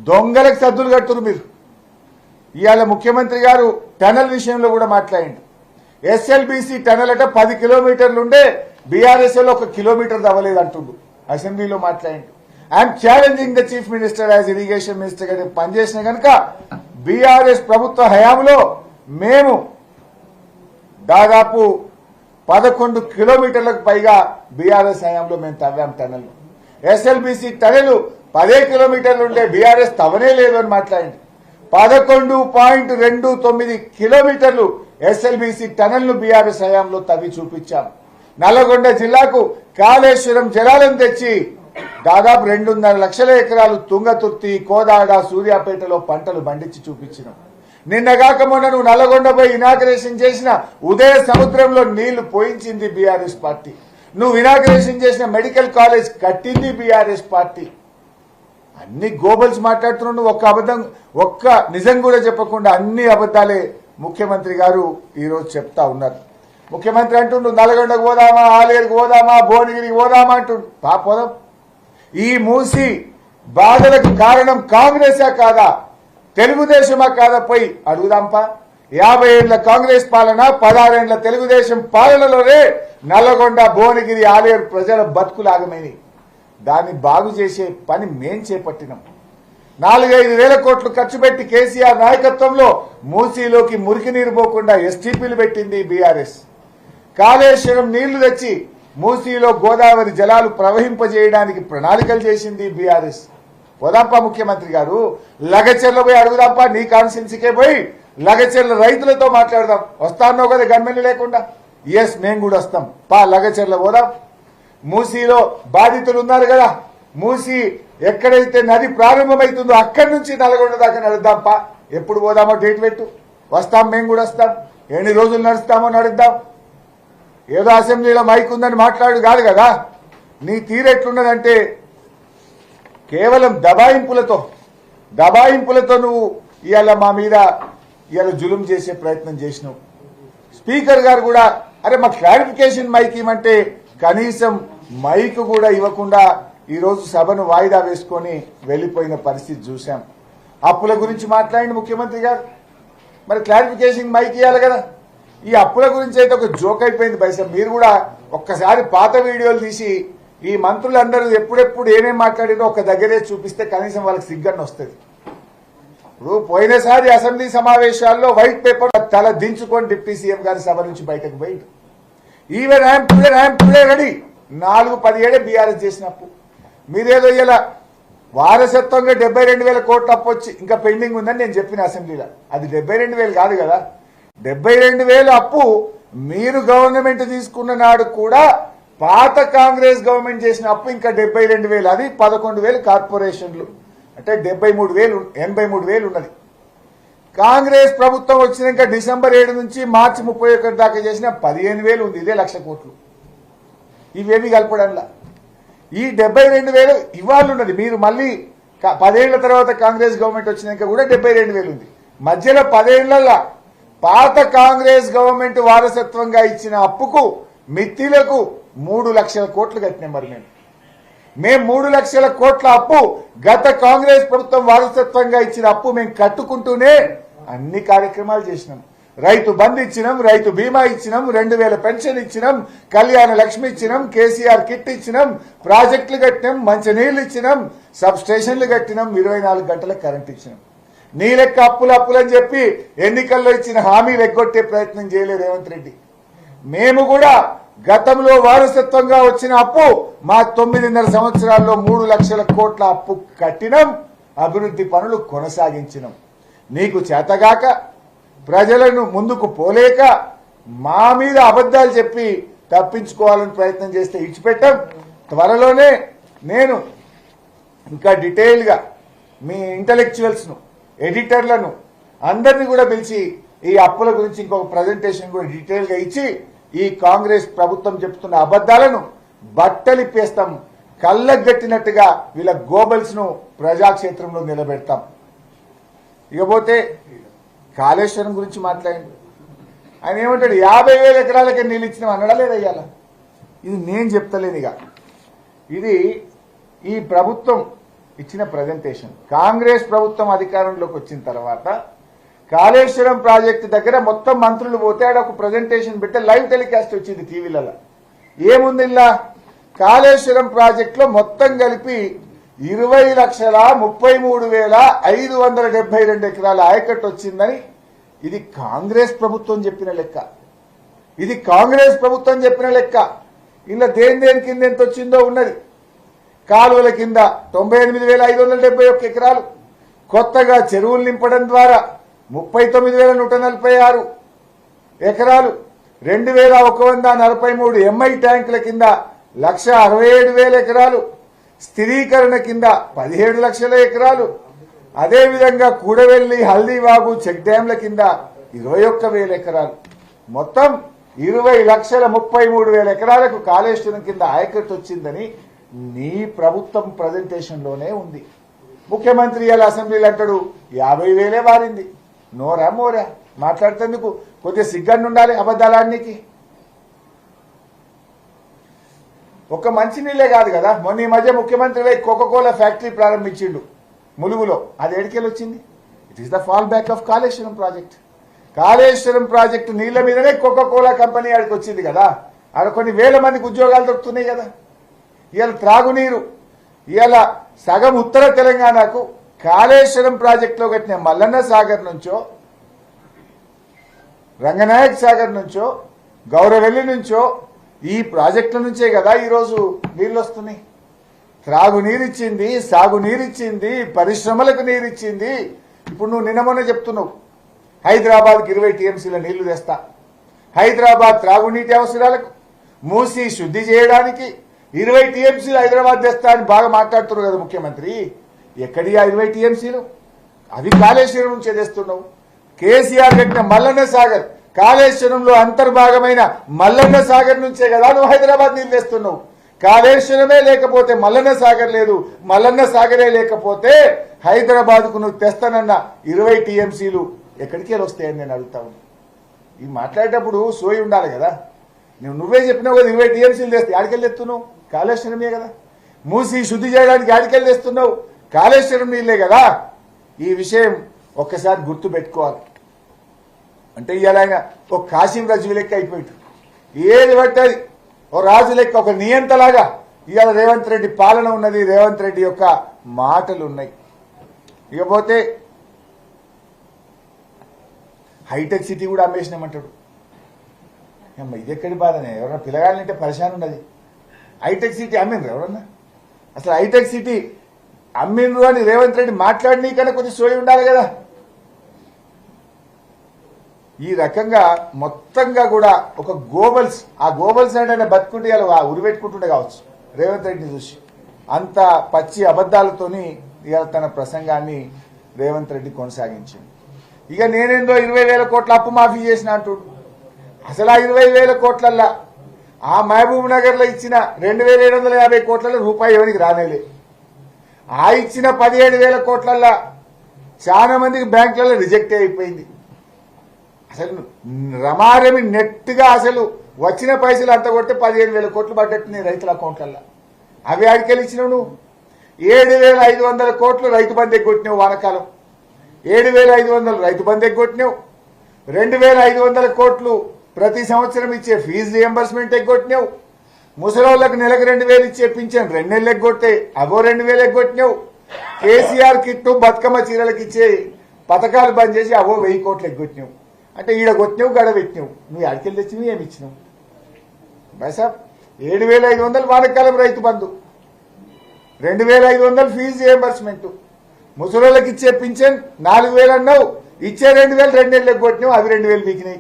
దొంగలకు సద్దులు కడుతున్నారు మీరు. ఇవాళ ముఖ్యమంత్రి గారు టనల్ విషయంలో కూడా మాట్లాడిండు. ఎస్ఎల్బిసి టనల్ అట 10 కిలోమీటర్లు ఉండే బీఆర్ఎస్ లో 1 కిలోమీటర్ అవ్వలేదు అంటుండు. అసెంబ్లీలో మాట్లాడిండు. I'm challenging the chief minister as irrigation minister గారు పనిచేసిన కనుక బీఆర్ఎస్ ప్రభుత్వ హయాంలో మేము దాదాపు 11 కిలోమీటర్లకు పైగా బీఆర్ఎస్ హయాంలో మేము తవ్వాం టనల్. ఎస్ఎల్బిసి టనల్ 10 కిలోమీటర్లు ఉండే బీఆర్ఎస్ తవ్వనే లేదు అని మాట్లాడింది. 11.29 కిలోమీటర్లు ఎస్ఎల్బిసి టనల్ ను బీఆర్ఎస్ హయాంలో తవ్వి చూపించాం. నల్లగొండ జిల్లాకు కాళేశ్వరం జలాలను తెచ్చి దాదాపు 2.5 లక్షల ఎకరాలు తుంగతుర్తి, కోదాడ, సూర్యాపేటలో పంటలు పండించి చూపించినాం. నిన్నగాక మొన్న నువ్వు నల్లగొండ పోయి ఇనాగ్రేషన్ చేసిన ఉదయ సముద్రంలో నీళ్లు పోయించింది బీఆర్ఎస్ పార్టీ. నువ్వు ఇనాగ్రేషన్ చేసిన మెడికల్ కాలేజ్ కట్టింది బీఆర్ఎస్ పార్టీ. అన్ని గోబల్స్ మాట్లాడుతున్నావు. ఒక్క అబద్ధం, ఒక్క నిజం కూడా చెప్పకుండా అన్ని అబద్దాలే ముఖ్యమంత్రి గారు ఈరోజు చెప్తా ఉన్నారు. ముఖ్యమంత్రి అంటుండు నల్గొండకు పోదామా, ఆలేరుకు పోదామా, భువనగిరికి పోదామా అంటుండు. పోదాం. ఈ మూసి బాధలకు కారణం కాంగ్రెసా కాదా, తెలుగుదేశమా కాదా పోయి అడుగుదాంపా. 50 ఏళ్ల కాంగ్రెస్ పాలన, 16 ఏళ్ల తెలుగుదేశం పాలనలోనే నల్లగొండ, భువనగిరి, ఆలేరు ప్రజల బతుకులాగమైనవి. దాన్ని బాగు చేసే పని మేం చేపట్టినాం. 4-5 వేల కోట్లు ఖర్చు పెట్టి కేసీఆర్ నాయకత్వంలో మూసీలోకి మురికి నీరు పోకుండా ఎస్టీపీలు పెట్టింది బీఆర్ఎస్. కాళేశ్వరం నీళ్లు తెచ్చి మూసీలో గోదావరి జలాలు ప్రవహింపజేయడానికి ప్రణాళికలు చేసింది బీఆర్ఎస్. పోదాంపా ముఖ్యమంత్రి గారు, లగచెర్ల పోయి అడుగుదాంపా. నీ కాన్స్టిట్యున్సీకే పోయి లగచెర్ల రైతులతో మాట్లాడదాం. వస్తానో కదా గన్మెన్లు లేకుండా. ఎస్, మేము కూడా వస్తాం. లగచెర్ల పోదాం. మూసీలో బాధితులు ఉన్నారు కదా, మూసీ ఎక్కడైతే నది ప్రారంభమవుతుందో అక్కడి నుంచి నల్గొండ దాకా నడుద్దాంపా. ఎప్పుడు పోదామో డేట్ పెట్టు, వస్తాం. మేము కూడా వస్తాం. ఎన్ని రోజులు నడుస్తామో నడుద్దాం. ఏదో అసెంబ్లీలో మైక్ ఉందని మాట్లాడు కాదు కదా. నీ తీరెట్లున్నదంటే కేవలం దబాయింపులతో నువ్వు ఇవాళ మా మీద ఇవాళ జులుం చేసే ప్రయత్నం చేసినావు. స్పీకర్ గారు కూడా అరే మా క్లారిఫికేషన్ మైక్ ఇవ్వమంటే కనీసం మైక్ కూడా ఇవ్వకుండా ఈరోజు సభను వాయిదా వేసుకొని వెళ్లిపోయిన పరిస్థితి చూశాం. అప్పుల గురించి మాట్లాడింది ముఖ్యమంత్రి గారు. మరి క్లారిఫికేషన్ మైక్ ఇవ్వాలి కదా. ఈ అప్పుల గురించి అయితే ఒక జోక్ అయిపోయింది బైసా. మీరు కూడా ఒక్కసారి పాత వీడియోలు తీసి ఈ మంత్రులందరూ ఎప్పుడెప్పుడు ఏమేం మాట్లాడినో ఒక దగ్గరే చూపిస్తే కనీసం వాళ్ళకి సిగ్గన్న వస్తుంది. ఇప్పుడు పోయినసారి అసెంబ్లీ సమావేశాల్లో వైట్ పేపర్ తల దించుకొని డిప్యూటీ సీఎం గారి సభ నుంచి బయటకు పోయింది. Even I'm today ready. 4-17 BRS చేసినప్పు మీరేదో ఇలా వారసత్వంగా 72,000 కోట్ల అప్పు వచ్చి ఇంకా పెండింగ్ ఉందని నేను చెప్పిన అసెంబ్లీలో. అది 72,000 కాదు కదా. 72,000 అప్పు మీరు గవర్నమెంట్ తీసుకున్న నాడు కూడా పాత కాంగ్రెస్ గవర్నమెంట్ చేసిన అప్పు ఇంకా 72,000. అది 11,000 కార్పొరేషన్లు అంటే 83,000 ఉన్నది. కాంగ్రెస్ ప్రభుత్వం వచ్చినాక డిసెంబర్ 7 నుంచి మార్చి 31 దాకా చేసిన 15,000 ఉంది. ఇదే 1,00,000 కోట్లు. ఇవేమి కలపడంలా ఈ 72,000 ఇవాళ ఉన్నది. మీరు మళ్ళీ 10 ఏళ్ల తర్వాత కాంగ్రెస్ గవర్నమెంట్ వచ్చినాక కూడా 72,000 ఉంది. మధ్యలో 10 ఏళ్ల పాత కాంగ్రెస్ గవర్నమెంట్ వారసత్వంగా ఇచ్చిన అప్పుకు మిత్తిలకు 3 లక్షల కోట్లు కట్టినాం. మరి మేము 3 లక్షల కోట్ల అప్పు గత కాంగ్రెస్ ప్రభుత్వం వారసత్వంగా ఇచ్చిన అప్పు మేము కట్టుకుంటూనే అన్ని కార్యక్రమాలు చేసినాం. రైతు బంధు ఇచ్చినాం, రైతు బీమా ఇచ్చినాం, 2,000 పెన్షన్ ఇచ్చినాం, కళ్యాణ లక్ష్మి ఇచ్చినాం, కేసీఆర్ కిట్ ఇచ్చినాం, ప్రాజెక్టులు కట్టినాం, మంచి నీళ్లు ఇచ్చినాం, సబ్ స్టేషన్లు కట్టినాం, 24 గంటల కరెంట్ ఇచ్చినాం. నీ లెక్క అప్పులని చెప్పి ఎన్నికల్లో ఇచ్చిన హామీలు ఎగ్గొట్టే ప్రయత్నం చేయలేదు రేవంత్ రెడ్డి. మేము కూడా గతంలో వారసత్వంగా వచ్చిన అప్పు మా 9.5 సంవత్సరాల్లో 3 లక్షల కోట్ల అప్పు కట్టినాం, అభివృద్ధి పనులు కొనసాగించినాం. నీకు చేతగాక ప్రజలను ముందుకు పోలేక మా మీద అబద్దాలు చెప్పి తప్పించుకోవాలని ప్రయత్నం చేస్తే ఇచ్చిపెట్టాం. త్వరలోనే నేను ఇంకా డీటెయిల్గా మీ ఇంటలెక్చువల్స్ను, ఎడిటర్లను అందరినీ కూడా పిలిచి ఈ అప్పుల గురించి ఇంకొక ప్రజెంటేషన్ కూడా డీటెయిల్గా ఇచ్చి ఈ కాంగ్రెస్ ప్రభుత్వం చెప్తున్న అబద్దాలను బట్టలిప్పేస్తాం. కళ్ళగట్టినట్టుగా వీళ్ళ గోబల్స్ ను ప్రజాక్షేత్రంలో నిలబెడతాం. ఇకపోతే కాళేశ్వరం గురించి మాట్లాడండి. ఆయన ఏమంటాడు 50,000 ఎకరాలకే నీళ్ళు ఇచ్చినాం అన్నడా లేదా? ఇయ్యాల ఇది నేను చెప్తలేను. ఇక ఇది ఈ ప్రభుత్వం ఇచ్చిన ప్రజెంటేషన్. కాంగ్రెస్ ప్రభుత్వం అధికారంలోకి వచ్చిన తర్వాత కాళేశ్వరం ప్రాజెక్టు దగ్గర మొత్తం మంత్రులు పోతే ఆడ ఒక ప్రజెంటేషన్ పెడితే లైవ్ టెలికాస్ట్ వచ్చింది టీవీలలో. ఏముంది ఇలా కాళేశ్వరం ప్రాజెక్టులో మొత్తం కలిపి 20,33,572 ఎకరాల ఆయకట్టు వచ్చిందని ఇది కాంగ్రెస్ ప్రభుత్వం చెప్పిన లెక్క. ఇది కాంగ్రెస్ ప్రభుత్వం చెప్పిన లెక్క. ఇలా దేని కింద ఎంత వచ్చిందో ఉన్నది. కాలువల కింద 98,571 ఎకరాలు, కొత్తగా చెరువులు నింపడం ద్వారా 39,146 ఎకరాలు, 2,143 ఎంఐ ట్యాంకుల కింద 1,67,000 ఎకరాలు, స్థిరీకరణ కింద 17 లక్షల ఎకరాలు, అదేవిధంగా కూడవెల్లి హల్దీవాగు చెక్ డ్యాంల కింద 21,000 ఎకరాలు, మొత్తం 20,33,000 ఎకరాలకు కాళేశ్వరం కింద ఆయకట్టు వచ్చిందని నీ ప్రభుత్వం ప్రజెంటేషన్ లోనే ఉంది. ముఖ్యమంత్రి ఇలా అసెంబ్లీలో అంటాడు 50,000 వారింది. నోరా మోరా మాట్లాడుతందుకు కొద్దిగా సిగ్గన్ను ఉండాలి అబద్ధాలానికి. ఒక మంచినీళ్ళే కాదు కదా, మొన్న ఈ మధ్య ముఖ్యమంత్రి కోకోకోలా ఫ్యాక్టరీ ప్రారంభించిండు ములుగులో. అది ఎడికెళ్ళి వచ్చింది? It is the fall back of Kaleshwaram project. Kaleshwaram project నీళ్ల మీదనే కోకోకోలా కంపెనీ ఆడికి వచ్చింది కదా. ఆడ కొన్ని వేల మందికి ఉద్యోగాలు దొరుకుతున్నాయి కదా. ఇవాళ త్రాగునీరు ఇవాళ సగం ఉత్తర తెలంగాణకు కాళేశ్వరం ప్రాజెక్టులో కట్టిన మల్లన్న సాగర్ నుంచో, రంగనాయక్ సాగర్ నుంచో, గౌరవెల్లి నుంచో ఈ ప్రాజెక్టుల నుంచే కదా ఈరోజు నీళ్లు వస్తున్నాయి. త్రాగునీరిచ్చింది, సాగునీరిచ్చింది, పరిశ్రమలకు నీరిచ్చింది. ఇప్పుడు నువ్వు నిన్న మొన్న చెప్తున్నావు హైదరాబాద్కి 20 టీఎంసీల నీళ్లు తెస్తా, హైదరాబాద్ త్రాగునీటి అవసరాలకు మూసి శుద్ధి చేయడానికి 20 టీఎంసీలు హైదరాబాద్ తెస్తా అని బాగా మాట్లాడుతున్నారు కదా ముఖ్యమంత్రి. ఎక్కడి 20 టీఎంసీలు? అవి కాళేశ్వరం నుంచే తెస్తున్నావు. కేసీఆర్ కట్టిన మల్లన్న సాగర్ కాళేశ్వరంలో అంతర్భాగమైన మల్లన్న సాగర్ నుంచే కదా నువ్వు హైదరాబాద్ నీళ్ళు తెస్తున్నావు. కాళేశ్వరమే లేకపోతే మల్లన్న సాగర్ లేదు, మల్లన్న సాగరే లేకపోతే హైదరాబాద్కు నువ్వు తెస్తానన్న 20 టీఎంసీలు ఎక్కడికి వస్తాయని నేను అడుగుతాను. ఇవి మాట్లాడేటప్పుడు సోయి ఉండాలి కదా. నువ్వే చెప్పినావు కదా 20 టీఎంసీలు తెస్తే ఆడికెళ్ళి తెస్తున్నావు, కాళేశ్వరమే కదా. మూసి శుద్ధి చేయడానికి ఆడికెళ్ళి తెస్తున్నావు, కాళేశ్వరం నీళ్ళే కదా. ఈ విషయం ఒక్కసారి గుర్తు పెట్టుకోవాలి. అంటే ఇవాళ ఆయన ఒక కాశీం రాజు లెక్క అయిపోయాడు. ఏది పట్టది ఓ రాజు లెక్క, ఒక నియంతలాగా ఇవాళ రేవంత్ రెడ్డి పాలన ఉన్నది, రేవంత్ రెడ్డి యొక్క మాటలు ఉన్నాయి. ఇకపోతే హైటెక్ సిటీ కూడా అమ్మేసినామంటాడు. ఇది ఎక్కడి బాధనే? ఎవరన్నా పిల్లగాళ్ళంటే పరిశాన్ ఉన్నది. హైటెక్ సిటీ అమ్మిండ్రు ఎవరన్నా? అసలు హైటెక్ సిటీ అమ్మిండ్రు అని రేవంత్ రెడ్డి మాట్లాడినీ కన్నా కొంచెం సోయి ఉండాలి కదా. ఈ రకంగా మొత్తంగా కూడా ఒక గోబల్స్, ఆ గోబల్స్ అంటే బతుకుంటే ఇలా ఉరిపెట్టుకుంటుండే కావచ్చు రేవంత్ రెడ్డిని చూసి. అంత పచ్చి అబద్దాలతోని ఇవాళ తన ప్రసంగాన్ని రేవంత్ రెడ్డి కొనసాగించింది. ఇక నేనేందో 20,000 కోట్ల అప్పు మాఫీ చేసిన అంటుడు. అసలు ఆ 20,000 కోట్లల్లా ఆ మహబూబ్ నగర్ లో ఇచ్చిన 2,750 కోట్లలో రూపాయి ఎవరికి రానేలే. ఆ ఇచ్చిన 17,000 కోట్లల్లా చాలా మందికి బ్యాంకులలో రిజెక్ట్ అయిపోయింది. అసలు రమారమి నెట్ గా అసలు వచ్చిన పైసలు అంత కొడితే 15,000 కోట్లు పడ్డట్టున్నాయి రైతుల అకౌంట్లలో. అవి ఆడికెళ్ళి ఇచ్చినావు నువ్వు. 7,500 కోట్లు రైతు బంధు ఎగ్గొట్టినావు వానకాలం. 7,500 రైతు బంధు ఎగ్గొట్టినావు. 2,500 కోట్లు ప్రతి సంవత్సరం ఇచ్చే ఫీజు రియంబర్స్మెంట్ ఎగ్గొట్టినావు. ముసలోళ్లకు నెలకు 2,000 ఇచ్చే పింఛన్ 2 నెలలు ఎగ్గొట్టే అగో 2,000 ఎగ్గొట్టినావు. కేసీఆర్ కిట్టు బతుకమ్మ చీరలకు ఇచ్చే పథకాలు బంద్ చేసి అవో 1,000 కోట్లు ఎగ్గొట్టినావు. అంటే ఈడ కొట్టినావు, గడ పెట్టినావు. నువ్వు అడికెళ్ళి తెచ్చినావు, ఏమి ఇచ్చినావు? బైసాబ్ 7,500 వానకాలం రైతు బంధు, 2,500 ఫీజు రియంబర్స్మెంట్, ముసలోళ్ళకి ఇచ్చే పింఛన్ 4,000 అన్నావు, ఇచ్చే 2,000 2 నెలలు ఎగ్గొట్టినావు, అవి 2,000 బీకినాయి.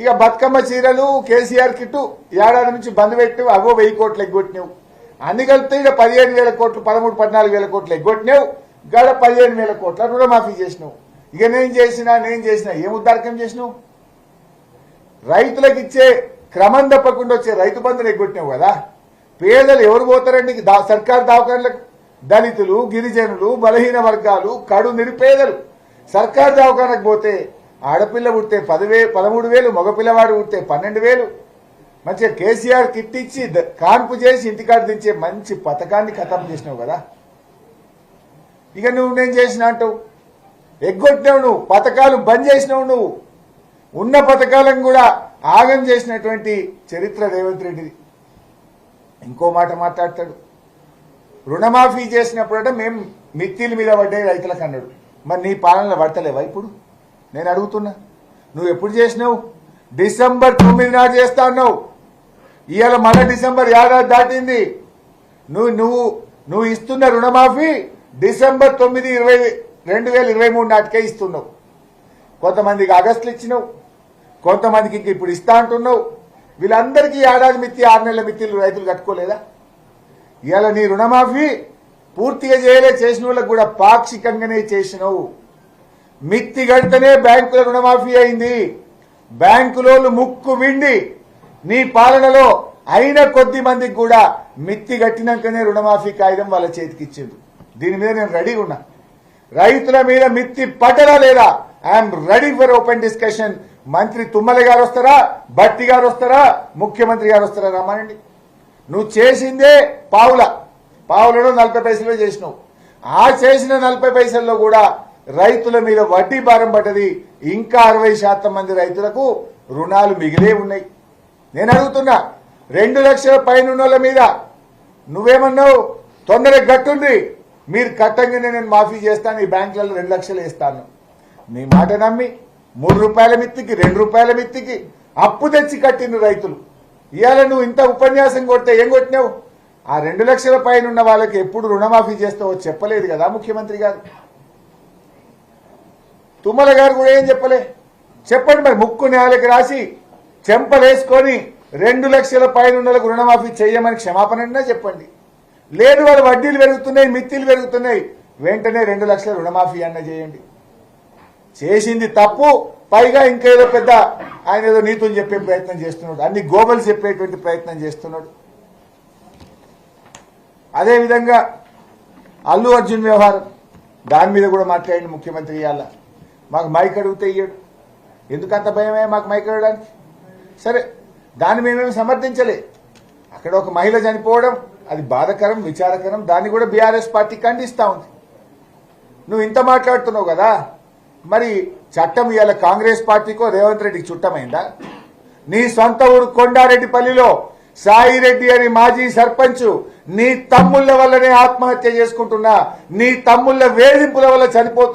ఇక బతుకమ్మ చీరలు కేసీఆర్ కిట్టు ఏడాది నుంచి బంద్ పెట్టినావు, అవో 1,000 కోట్లు ఎగ్గొట్టినావు. అన్ని కలిపితే ఇక్కడ 15,000 కోట్లు 13,000-14,000 కోట్లు ఎగ్గొట్టినావు. గడ 15,000 కోట్ల రుణమాఫీ చేసినావు. ఇక నేను చేసినా ఏం ఉద్దారకం చేసినావు? రైతులకు ఇచ్చే క్రమం తప్పకుండా వచ్చే రైతు బంధుని ఎగ్గొట్టినావు కదా. పేదలు ఎవరు పోతారండి సర్కారు దవాఖానలకు? దళితులు, గిరిజనులు, బలహీన వర్గాలు, కడు నిరుపేదలు. సర్కారు దవాఖానకు పోతే ఆడపిల్ల పుడితే 13,000, మగపిల్లవాడు పుడితే 12,000. మంచిగా కేసీఆర్ కిట్ ఇచ్చి కాన్పు చేసి ఇంటికాడ దించే మంచి పథకాన్ని ఖతం చేసినావు కదా. ఇక నువ్వు నేను చేసిన అంటావు, ఎగ్గొట్టినావు, నువ్వు పథకాలు బంద్ చేసినావు, నువ్వు ఉన్న పథకాలను కూడా ఆగం చేసినటువంటి చరిత్ర రేవంత్ రెడ్డిది. ఇంకో మాట మాట్లాడతాడు, రుణమాఫీ చేసినప్పుడట మేము మిత్తిల మీద పడ్డాయి రైతులకు అన్నాడు. మరి నీ పాలనలో పడతలేవా ఇప్పుడు? నేను అడుగుతున్నా, నువ్వు ఎప్పుడు చేసినావు? డిసెంబర్ 9 నాడు చేస్తా అన్నావు. ఇవాళ మన డిసెంబర్ ఏడాది దాటింది. నువ్వు ఇస్తున్న రుణమాఫీ డిసెంబర్ 9, 2023 నాటికే ఇస్తున్నావు. కొంతమందికి ఆగస్టులు ఇచ్చినావు, కొంతమందికి ఇంక ఇప్పుడు ఇస్తా అంటున్నావు. వీళ్ళందరికీ ఏడాది మిత్తి 6 నెలల మిత్తిలు రైతులు కట్టుకోలేదా? ఇవాళ నీ రుణమాఫీ పూర్తిగా చేసిన వాళ్ళకు కూడా పాక్షికంగానే చేసినావు. మిత్తి కడితేనే బ్యాంకుల రుణమాఫీ అయింది. బ్యాంకులోళ్ళు ముక్కు విండి నీ పాలనలో అయిన కొద్ది మందికి కూడా మిత్తి కట్టినాకనే రుణమాఫీ కాగితం వాళ్ళ చేతికి ఇచ్చింది. దీని మీద నేను రెడీగా ఉన్నా. రైతుల మీద మిత్తి పట్టరా లేదా? I'm ready for open discussion. మంత్రి తుమ్మల గారు వస్తారా, భట్టి గారు వస్తారా, ముఖ్యమంత్రి గారు వస్తారా? రమ్మనండి. నువ్వు చేసిందే పావులలో 40 పైసలు చేసినావు. ఆ చేసిన 40 పైసల్లో కూడా రైతుల మీద వడ్డీ భారం పడ్డది. ఇంకా 60% మంది రైతులకు రుణాలు మిగిలే ఉన్నాయి. నేను అడుగుతున్నా, 2 లక్షల పైన ఉన్నోళ్ళ మీద నువ్వేమన్నావు? తొందరగా కట్టుండ్రి, మీరు కట్టంగానే నేను మాఫీ చేస్తాను, ఈ బ్యాంకులలో 2 లక్షలు వేస్తాను. నీ మాట నమ్మి 3 రూపాయల మిత్తికి 2 రూపాయల మిత్తికి అప్పు తెచ్చి కట్టిన రైతులు. ఇవాళ నువ్వు ఇంత ఉపన్యాసం కొడితే ఏం కొట్టినావు? ఆ 2 లక్షల పైన ఉన్న వాళ్ళకి ఎప్పుడు రుణమాఫీ చేస్తావో చెప్పలేదు కదా ముఖ్యమంత్రి గారు. తుమ్మల గారు కూడా ఏం చెప్పలే. చెప్పండి మరి, ముక్కు నేలకి రాసి చెంపలేసుకొని 2 లక్షల పైన ఉన్న వాళ్ళకు రుణమాఫీ చేయమని క్షమాపణ చెప్పండి. లేదు, వాళ్ళ వడ్డీలు పెరుగుతున్నాయి, మిత్తిలు పెరుగుతున్నాయి, వెంటనే 2 లక్షల రుణమాఫీ అన్న చేయండి. చేసింది తప్పు, పైగా ఇంకేదో పెద్ద ఆయన ఏదో నీతులు చెప్పే ప్రయత్నం చేస్తున్నాడు, అన్ని గోబలు చెప్పేటువంటి ప్రయత్నం చేస్తున్నాడు. అదేవిధంగా అల్లు అర్జున్ వ్యవహారం, దాని మీద కూడా మాట్లాడండి ముఖ్యమంత్రి. ఇవాళ మాకు మైక్ అడిగితే ఇయ్యడు. ఎందుకు అంత భయమే మాకు మైక్ అడగడానికి? సరే, దాన్ని మేమేమి సమర్థించలే. అక్కడ ఒక మహిళ చనిపోవడం అది బాధాకరం, విచారకరం. దాన్ని కూడా బీఆర్ఎస్ పార్టీ ఖండిస్తా ఉంది. నువ్వు ఇంత మాట్లాడుతున్నావు కదా, మరి చట్టం ఇవాళ కాంగ్రెస్ పార్టీకో రేవంత్ రెడ్డికి చుట్టమైందా? నీ సొంత ఊరు కొండారెడ్డిపల్లిలో సాయిరెడ్డి అని మాజీ సర్పంచ్ నీ తమ్ముళ్ల వల్లనే ఆత్మహత్య చేసుకుంటున్నా, నీ తమ్ముళ్ల వేధింపుల వల్ల చనిపోతున్నా.